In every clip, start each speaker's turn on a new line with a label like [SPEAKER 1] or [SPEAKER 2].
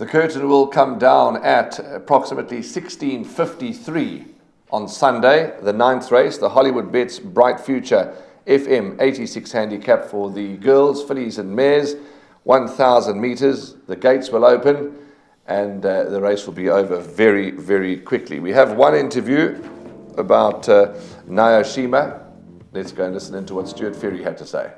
[SPEAKER 1] The curtain will come down at approximately 16:53 on Sunday, the 9th race, the Hollywood Bets Bright Future FM 86 handicap for the girls, fillies and mares, 1,000 metres. The gates will open and the race will be over very, very quickly. We have one interview about Naoshima. Let's go and listen into what Stuart Ferry had to say.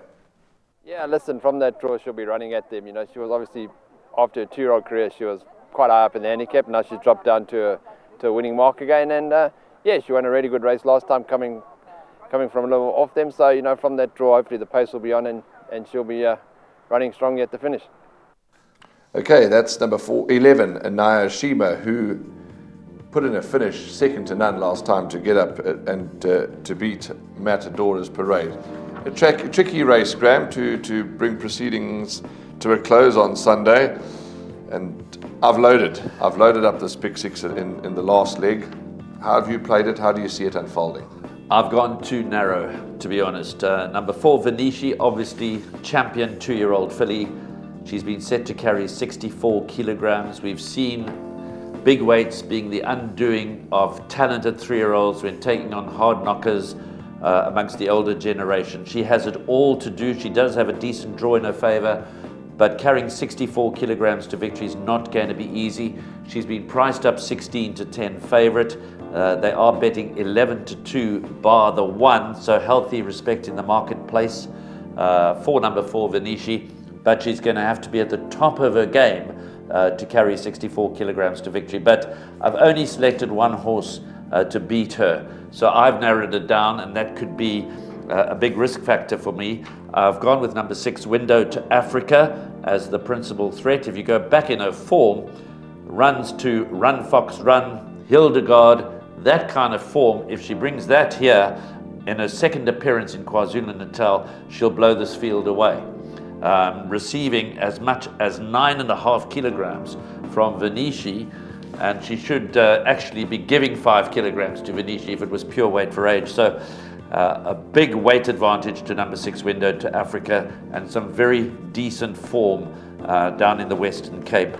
[SPEAKER 2] Yeah, listen, from that draw she'll be running at them. You know, she was obviously, after a 2-year-old career, she was quite high up in the handicap. Now she's dropped down to a winning mark again, and yeah, she won a really good race last time, coming from a little off them. So, you know, from that draw, hopefully the pace will be on, and she'll be running strongly at the finish. Okay,
[SPEAKER 1] that's number 11, Naoshima, who put in a finish second to none last time to get up and to beat Matadora's Parade. A tricky race, Graham, to bring proceedings to a close on Sunday, and I've loaded up this pick six in the last leg. How have you played it? How do you see it unfolding?
[SPEAKER 3] I've gone too narrow, to be honest. Number 4, Venishi, obviously champion 2-year-old filly. She's been set to carry 64 kilograms. We've seen big weights being the undoing of talented 3-year-olds when taking on hard knockers amongst the older generation. She has it all to do. She does have a decent draw in her favour, but carrying 64 kilograms to victory is not going to be easy. She's been priced up 16-10 favourite. They are betting 11-2 bar the 1, so healthy respect in the marketplace for number 4, Venishi, but she's going to have to be at the top of her game to carry 64 kilograms to victory. But I've only selected one horse to beat her, so I've narrowed it down, and that could be a big risk factor for me. I've gone with number 6, Window to Africa, as the principal threat. If you go back in her form, runs to Run Fox Run, Hildegard, that kind of form, if she brings that here in her second appearance in KwaZulu-Natal, she'll blow this field away. Receiving as much as 9.5 kilograms from Venishi, and she should actually be giving 5 kilograms to Venishi if it was pure weight for age. So a big weight advantage to number 6, Window to Africa, and some very decent form down in the Western Cape.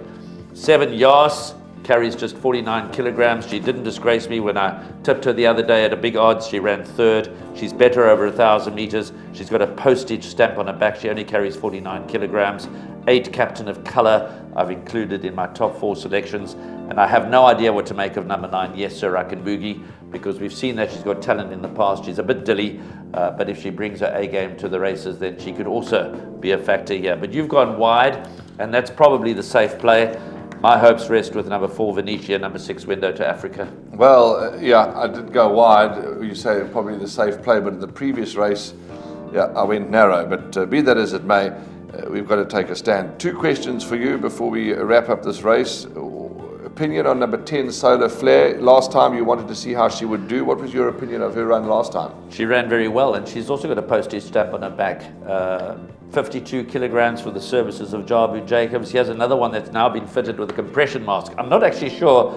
[SPEAKER 3] 7, Yas, carries just 49 kilograms. She didn't disgrace me when I tipped her the other day at a big odds. She ran 3rd. She's better over 1,000 meters. She's got a postage stamp on her back. She only carries 49 kilograms. 8, Captain of Color, I've included in my top 4 selections. And I have no idea what to make of number 9, Yes Sir, I Can Boogie, because we've seen that she's got talent in the past. She's a bit dilly, but if she brings her A game to the races, then she could also be a factor here. But you've gone wide, and that's probably the safe play. My hopes rest with number 4, Venetia, number 6, Window to Africa.
[SPEAKER 1] Well, yeah, I did go wide. You say probably the safe play, but in the previous race, yeah, I went narrow. But be that as it may, we've got to take a stand. 2 questions for you before we wrap up this race. Opinion on number 10, Solar Flare. Last time you wanted to see how she would do. What was your opinion of her run last time?
[SPEAKER 3] She ran very well, and she's also got a postage stamp on her back. 52 kilograms for the services of Jabu Jacobs. He has another one that's now been fitted with a compression mask. I'm not actually sure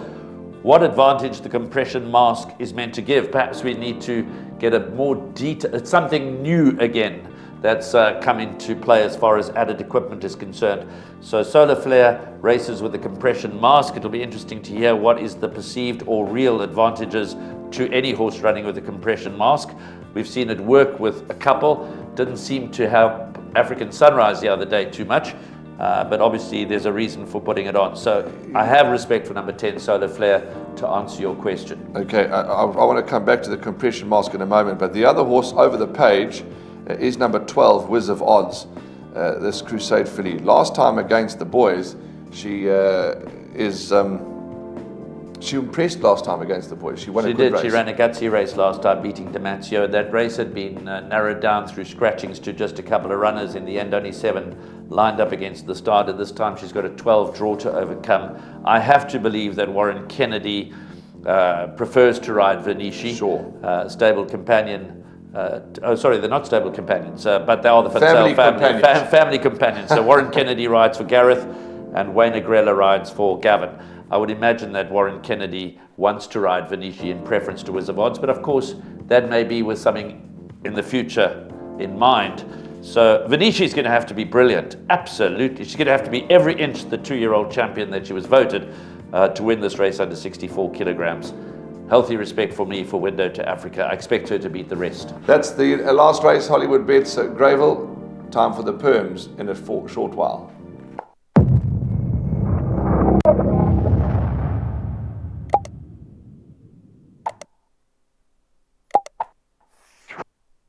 [SPEAKER 3] what advantage the compression mask is meant to give. Perhaps we need to get a more detail, something new again that's come into play as far as added equipment is concerned. So Solar Flare races with a compression mask. It'll be interesting to hear what is the perceived or real advantages to any horse running with a compression mask. We've seen it work with a couple. Didn't seem to help African Sunrise the other day too much, but obviously there's a reason for putting it on. So I have respect for number 10, Solar Flare, to answer your question.
[SPEAKER 1] Okay, I want to come back to the compression mask in a moment, but the other horse over the page is number 12, Wiz of Odds, this Crusade filly. Last time against the boys, she impressed last time against the boys. She won a good race.
[SPEAKER 3] She ran a gutsy race last time, beating Damatio. That race had been narrowed down through scratchings to just a couple of runners. In the end, only 7 lined up against the starter. This time she's got a 12 draw to overcome. I have to believe that Warren Kennedy prefers to ride Venishi.
[SPEAKER 1] Sure.
[SPEAKER 3] Stable companion. They're not stable companions, but they are the
[SPEAKER 1] family
[SPEAKER 3] companions. So Warren Kennedy rides for Gareth, and Wayne Agrella rides for Gavin. I would imagine that Warren Kennedy wants to ride Venishi in preference to Wiz of Odds, but of course that may be with something in the future in mind. So Venetia is going to have to be brilliant. Absolutely. She's going to have to be every inch the 2-year-old champion that she was voted to win this race under 64 kilograms. Healthy respect for me for Window to Africa. I expect her to beat the rest.
[SPEAKER 1] That's the last race, Hollywood Bets. Gravel, time for the perms in a short while.